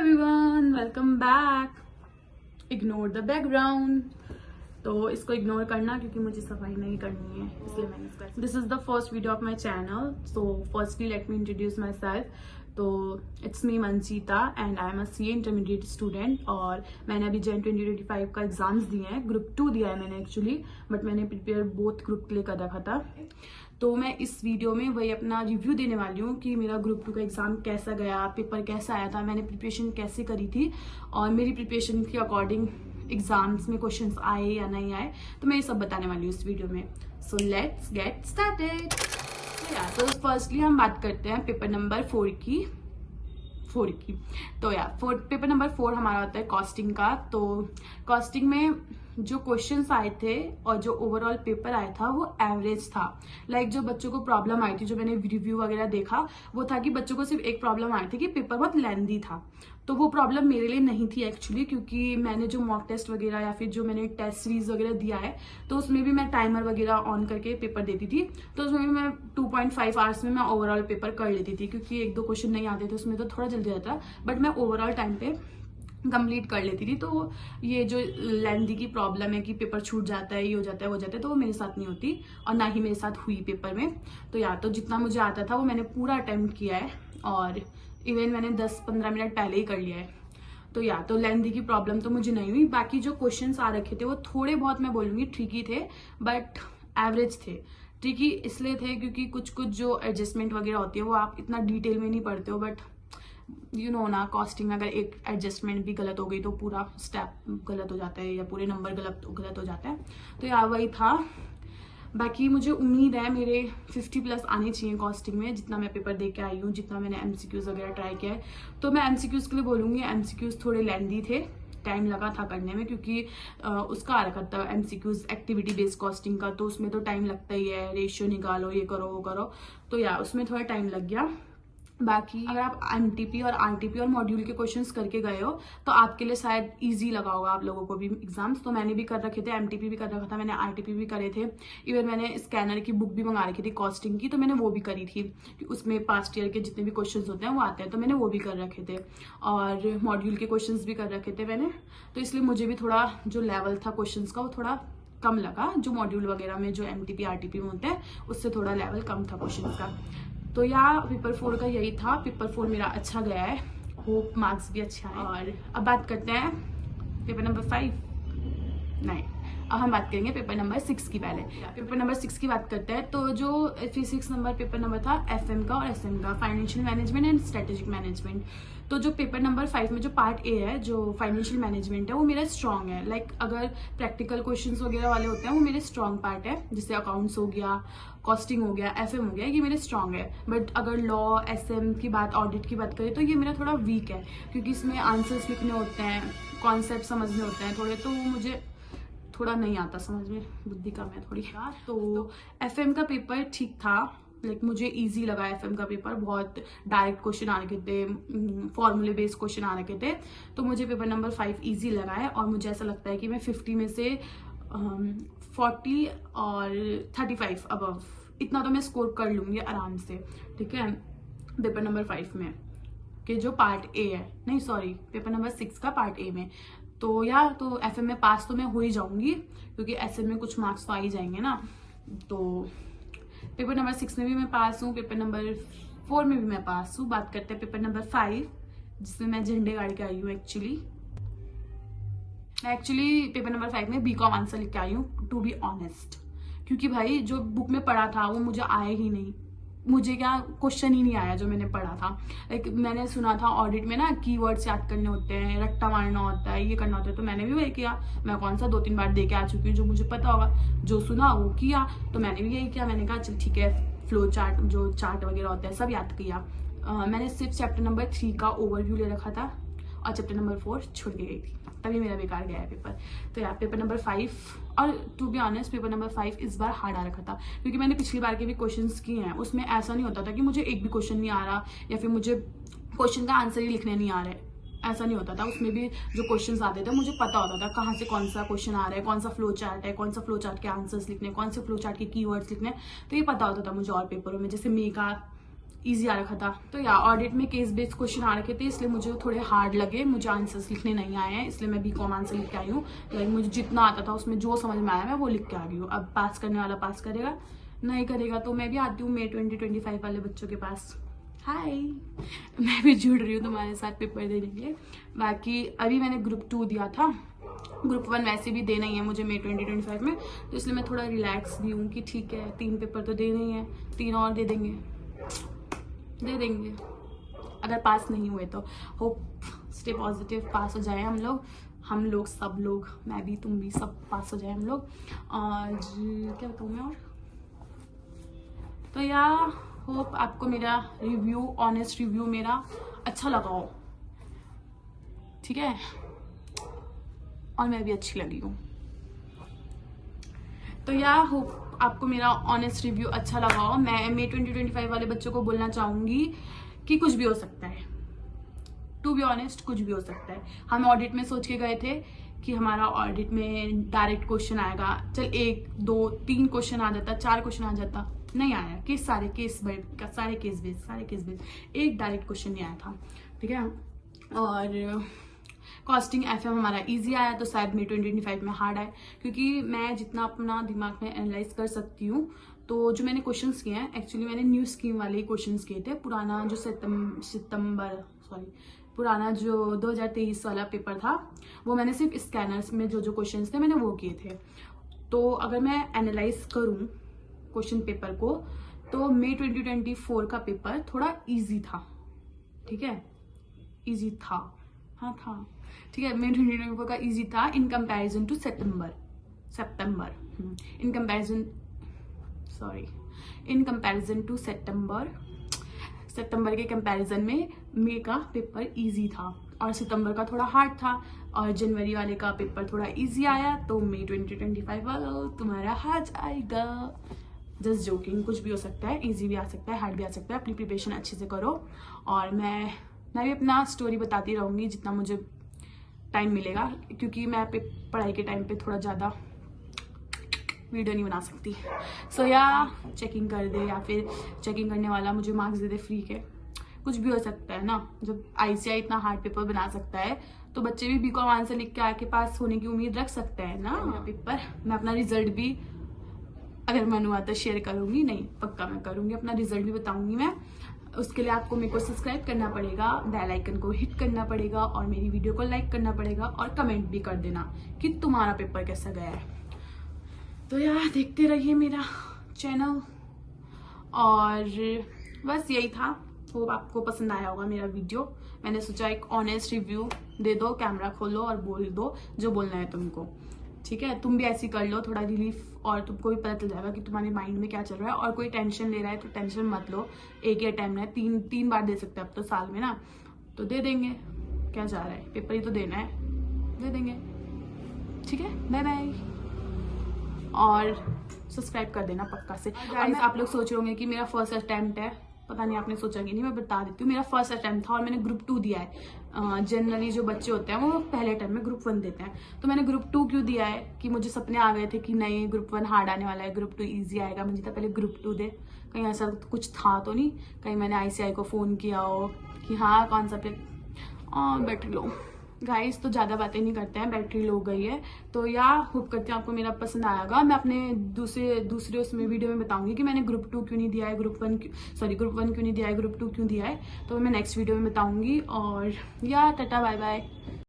Everyone, welcome back. Ignore the background. तो इसको ignore करना क्योंकि मुझे सफाई नहीं करनी है, इसलिए मैंने इसको। This is the first video of my channel, so firstly let me introduce my self. तो it's me Manjita and I am a CA intermediate student. और मैंने अभी जैन 2025 का एग्जाम्स दिए हैं। ग्रुप 2 दिया है मैंने एक्चुअली, बट मैंने प्रिपेयर बोथ ग्रुप के लिए कर रखा था। तो मैं इस वीडियो में वही अपना रिव्यू देने वाली हूँ कि मेरा ग्रुप 2 का एग्जाम कैसा गया, पेपर कैसा आया था, मैंने प्रिपरेशन कैसे करी थी और मेरी प्रिपरेशन के अकॉर्डिंग एग्जाम्स में क्वेश्चंस आए या नहीं आए, तो मैं ये सब बताने वाली हूँ इस वीडियो में। So let's get started. तो फर्स्टली हम बात करते हैं पेपर नंबर 4 की। तो पेपर नंबर 4 हमारा होता है कॉस्टिंग का। तो कॉस्टिंग में जो क्वेश्चंस आए थे और जो ओवरऑल पेपर आया था वो एवरेज था। लाइक जो बच्चों को प्रॉब्लम आई थी, जो मैंने रिव्यू वगैरह देखा, वो था कि बच्चों को सिर्फ एक प्रॉब्लम आई थी कि पेपर बहुत लेंथी था। तो वो प्रॉब्लम मेरे लिए नहीं थी एक्चुअली, क्योंकि मैंने जो मॉक टेस्ट वगैरह या फिर जो मैंने टेस्ट सीरीज वगैरह दिया है, तो उसमें भी मैं टाइमर वगैरह ऑन करके पेपर देती थी। तो उसमें भी मैं 2.5 आवर्स में मैं ओवरऑल पेपर कर लेती थी, क्योंकि 1-2 क्वेश्चन नहीं आते थे उसमें तो थोड़ा जल्दी आता, बट मैं ओवरऑल टाइम पे कंप्लीट कर लेती थी। तो ये जो लेंथी की प्रॉब्लम है कि पेपर छूट जाता है, ये हो जाता है, वो जाता है, तो वो मेरे साथ नहीं होती और ना ही मेरे साथ हुई पेपर में। तो जितना मुझे आता था वो मैंने पूरा अटेम्प्ट किया है और इवन मैंने 10-15 मिनट पहले ही कर लिया है। तो लेंथी की प्रॉब्लम तो मुझे नहीं हुई। बाकी जो क्वेश्चंस आ रखे थे वो थोड़े बहुत मैं बोलूँगी ट्रिकी थे, बट एवरेज थे। ट्रिकी इसलिए थे क्योंकि कुछ जो एडजस्टमेंट वगैरह होती है वो आप इतना डिटेल में नहीं पढ़ते हो, बट यू नो ना, कॉस्टिंग में अगर एक एडजस्टमेंट भी गलत हो गई तो पूरा स्टेप गलत हो जाता है या पूरे नंबर गलत हो जाता है। तो वही था। बाकी मुझे उम्मीद है मेरे 50+ आने चाहिए कॉस्टिंग में, जितना मैं पेपर दे के आई हूँ, जितना मैंने MCQs वगैरह ट्राई किया है। तो मैं MCQs के लिए बोलूँगी, MCQs थोड़े लेंथी थे, टाइम लगा था करने में, क्योंकि उसका आ रखा था MCQs एक्टिविटी बेस्ड कॉस्टिंग का, तो उसमें तो टाइम लगता ही है, रेशियो निकालो, ये करो वो करो, तो उसमें थोड़ा टाइम लग गया। बाकी अगर आप MTP और RTP और मॉड्यूल के क्वेश्चंस करके गए हो तो आपके लिए शायद इजी लगा होगा आप लोगों को भी एग्जाम्स। तो मैंने भी कर रखे थे, MTP भी कर रखा था मैंने, RTP भी करे थे। इवन मैंने स्कैनर की बुक भी मंगा रखी थी कॉस्टिंग की, तो मैंने वो भी करी थी। उसमें पास्ट ईयर के जितने भी क्वेश्चंस होते हैं वो आते हैं, तो मैंने वो भी कर रखे थे और मॉड्यूल के क्वेश्चन भी कर रखे थे मैंने। तो इसलिए मुझे भी थोड़ा जो लेवल था क्वेश्चन का वो थोड़ा कम लगा, जो मॉड्यूल वगैरह में जो MTP RTP में होते हैं उससे थोड़ा लेवल कम था क्वेश्चन का। तो पेपर 4 का यही था। पेपर 4 मेरा अच्छा गया है, होप मार्क्स भी अच्छा है। और अब बात करते हैं पेपर नंबर 5, नहीं, अब हम बात करेंगे पेपर नंबर 6 की। पहले पेपर नंबर 6 की बात करते हैं। तो जो फिजिक्स पेपर नंबर था FM का और SM का, financial management and strategic management. तो जो पेपर नंबर 5 में जो पार्ट A है, जो फाइनेंशियल मैनेजमेंट है, वो मेरा स्ट्रॉन्ग है। लाइक अगर प्रैक्टिकल क्वेश्चंस वगैरह वाले होते हैं वो मेरे स्ट्रॉन्ग पार्ट है, जैसे अकाउंट्स हो गया, कॉस्टिंग हो गया, FM हो गया, ये मेरे स्ट्रॉन्ग है। बट अगर लॉ, SM की बात, ऑडिट की बात करें तो ये मेरा थोड़ा वीक है, क्योंकि इसमें आंसर्स लिखने होते हैं, कॉन्सेप्ट समझने होते हैं थोड़े, तो मुझे थोड़ा नहीं आता समझ में, बुद्धि कम है थोड़ी। तो FM का पेपर ठीक था, लाइक मुझे इजी लगा। FM का पेपर बहुत डायरेक्ट क्वेश्चन आ रखे थे, फॉर्मूले बेस्ड क्वेश्चन आ रखे थे, तो मुझे पेपर नंबर 5 इजी लगा है। और मुझे ऐसा लगता है कि मैं 50 में से 40 और 35 अबव इतना तो मैं स्कोर कर लूंगी आराम से, ठीक है। पेपर नंबर 5 में कि जो पार्ट A है, नहीं सॉरी, पेपर नंबर 6 का पार्ट A में। तो FM में पास तो मैं हो ही जाऊंगी, क्योंकि SM में कुछ मार्क्स तो आ ही जाएंगे ना। तो पेपर नंबर 6 में भी मैं पास हूँ, पेपर नंबर 4 में भी मैं पास हूँ। बात करते हैं पेपर नंबर 5, जिसमें मैं झंडे गाड़ के आई हूँ। एक्चुअली पेपर नंबर 5 में BCom आंसर लिख के आई हूँ, टू बी ऑनेस्ट, क्योंकि भाई जो बुक में पढ़ा था वो मुझे आया ही नहीं। मुझे क्वेश्चन ही नहीं आया जो मैंने पढ़ा था। लाइक मैंने सुना था ऑडिट में ना कीवर्ड्स याद करने होते हैं, रट्टा मारना होता है, ये करना होता है, तो मैंने भी वही किया। मैं कौन सा 2-3 बार दे के आ चुकी हूँ, जो मुझे पता होगा, जो सुना वो किया, तो मैंने भी यही किया। मैंने कहा चल ठीक है, फ्लो चार्ट, जो चार्ट वगैरह होता है सब याद किया। मैंने सिर्फ चैप्टर नंबर 3 का ओवरव्यू ले रखा था और चैप्टर नंबर 4 छोड़ के गई थी, तभी मेरा बेकार गया है पेपर। तो पेपर नंबर 5, और to be honest paper number 5 इस बार हार्ड आ रखा था, क्योंकि मैंने पिछली बार के भी क्वेश्चंस किए हैं, उसमें ऐसा नहीं होता था कि मुझे एक भी क्वेश्चन नहीं आ रहा या फिर मुझे क्वेश्चन का आंसर ही लिखने नहीं आ रहा है, ऐसा नहीं होता था। उसमें भी जो क्वेश्चंस आते थे मुझे पता होता था कहाँ से कौन सा क्वेश्चन आ रहा है, कौन सा फ्लो चार्ट है, कौन सा फ्लो चार्ट के आंसर्स लिखने, कौन से फ्लो चार्ट के कीवर्ड्स लिखने, तो ये पता होता था मुझे। और पेपरों में जैसे मे का इजी आ रखा था। तो या ऑडिट में केस बेस्ड क्वेश्चन आ रखे थे, इसलिए मुझे थोड़े हार्ड लगे, मुझे आंसर्स लिखने नहीं आए हैं, इसलिए मैं बीकॉम आंसर लिख के आई हूँ। लाइक मुझे जितना आता था उसमें जो समझ में आया मैं वो लिख के आ गई हूँ। अब पास करने वाला पास करेगा, नहीं करेगा तो मैं भी आती हूँ May 2025 वाले बच्चों के पास। हाय, मैं भी जुड़ रही हूँ तुम्हारे साथ पेपर देने के लिए। बाकी अभी मैंने ग्रुप 2 दिया था, ग्रुप 1 वैसे भी देना ही है मुझे May 2025 में, तो इसलिए मैं थोड़ा रिलैक्स भी हूँ कि ठीक है 3 पेपर तो देने ही है, 3 और दे देंगे अगर पास नहीं हुए तो। होप स्टे पॉजिटिव, पास हो जाए हम लोग सब लोग, मैं भी तुम भी सब पास हो जाए हम लोग। और क्या बताऊँ मैं, और तो या होप आपको मेरा रिव्यू, ऑनेस्ट रिव्यू मेरा अच्छा लगा हो, ठीक है, और मैं भी अच्छी लगी हूँ। तो या होप आपको मेरा ऑनेस्ट रिव्यू अच्छा लगा हो। मैं May 2025 वाले बच्चों को बोलना चाहूंगी कि कुछ भी हो सकता है, टू बी ऑनेस्ट कुछ भी हो सकता है। हम ऑडिट में सोच के गए थे कि हमारा ऑडिट में डायरेक्ट क्वेश्चन आएगा, चल 1 2 3 क्वेश्चन आ जाता, 4 क्वेश्चन आ जाता, नहीं आया। सारे केस बेस, एक डायरेक्ट क्वेश्चन नहीं आया था, ठीक है। और कॉस्टिंग FM हमारा इजी आया, तो शायद May 2025 में हार्ड आए, क्योंकि मैं जितना अपना दिमाग में एनालाइज कर सकती हूँ, तो जो मैंने क्वेश्चंस किए हैं, एक्चुअली मैंने न्यू स्कीम वाले ही क्वेश्चंस किए थे। पुराना जो 2023 वाला पेपर था, वो मैंने सिर्फ स्कैनर्स में जो क्वेश्चंस थे मैंने वो किए थे। तो अगर मैं एनालाइज करूँ क्वेश्चन पेपर को, तो May 2024 का पेपर थोड़ा ईजी था, ठीक है, ईजी था, हाँ था, ठीक है। May 2024 का इजी था in comparison to September, in comparison to September के कंपैरिजन में मई का पेपर इजी था, और सितंबर का थोड़ा हार्ड था, और जनवरी वाले का पेपर थोड़ा इजी आया। तो May 2025 वाला तुम्हारा हाथ आएगा। जस्ट जोकिंग, कुछ भी हो सकता है, इजी भी आ सकता है, हार्ड भी आ सकता है। अपनी प्रिपरेशन अच्छे से करो, और मैं भी अपना स्टोरी बताती रहूँगी जितना मुझे टाइम मिलेगा, क्योंकि मैं पढ़ाई के टाइम पे थोड़ा ज़्यादा वीडियो नहीं बना सकती। सो या चेकिंग कर दे, या फिर चेकिंग करने वाला मुझे मार्क्स दे दे फ्री के, कुछ भी हो सकता है ना। जब ICI इतना हार्ड पेपर बना सकता है, तो बच्चे भी बीकॉम आंसर लिख के आके पास होने की उम्मीद रख सकते हैं ना। पेपर मैं अपना रिजल्ट भी अगर मन हुआ तो शेयर करूंगी, नहीं पक्का मैं करूंगी, अपना रिजल्ट भी बताऊंगी मैं। उसके लिए आपको मेरे को सब्सक्राइब करना पड़ेगा, बेल आइकन को हिट करना पड़ेगा, और मेरी वीडियो को लाइक करना पड़ेगा, और कमेंट भी कर देना कि तुम्हारा पेपर कैसा गया है। तो यार देखते रहिए मेरा चैनल, और बस यही था। होप आपको पसंद आया होगा मेरा वीडियो। मैंने सोचा एक ऑनेस्ट रिव्यू दे दो, कैमरा खोलो और बोल दो जो बोलना है तुमको, ठीक है। तुम भी ऐसी कर लो, थोड़ा रिलीफ, और तुमको भी पता चल जाएगा कि तुम्हारे माइंड में क्या चल रहा है। और कोई टेंशन ले रहा है तो टेंशन मत लो, एक ही अटेम्प्ट है, 3 बार दे सकते हैं अब तो साल में ना, तो दे देंगे, क्या जा रहा है, पेपर ही तो देना है, दे देंगे, ठीक है। बाय बाय, और सब्सक्राइब कर देना पक्का से। गाइस आप लोग सोच रहे होंगे कि मेरा फर्स्ट अटेम्प्ट है, पता नहीं आपने सोचा कि नहीं, मैं बता देती हूँ। मेरा फर्स्ट अटेम्प्ट था, और मैंने ग्रुप 2 दिया है। जनरली जो बच्चे होते हैं वो पहले अटेम्प्ट में ग्रुप 1 देते हैं, तो मैंने ग्रुप 2 क्यों दिया है कि मुझे सपने आ गए थे कि नहीं ग्रुप 1 हार्ड आने वाला है, ग्रुप 2 ईजी आएगा। मुझे तो पहले ग्रुप 2 दे, कहीं ऐसा कुछ था तो नहीं, कहीं मैंने ICI को फ़ोन किया हो कि हाँ कौन सा पे बैटरी लो। गाइस तो ज़्यादा बातें नहीं करते हैं, बैटरी लो गई है। तो या होप करते हैं आपको मेरा पसंद आएगा। मैं अपने दूसरे उसमें वीडियो में बताऊंगी कि मैंने ग्रुप 2 क्यों नहीं दिया है, ग्रुप 1 क्यों नहीं दिया है, ग्रुप 2 क्यों दिया है, तो मैं नेक्स्ट वीडियो में बताऊंगी। और या टाटा बाय बाय।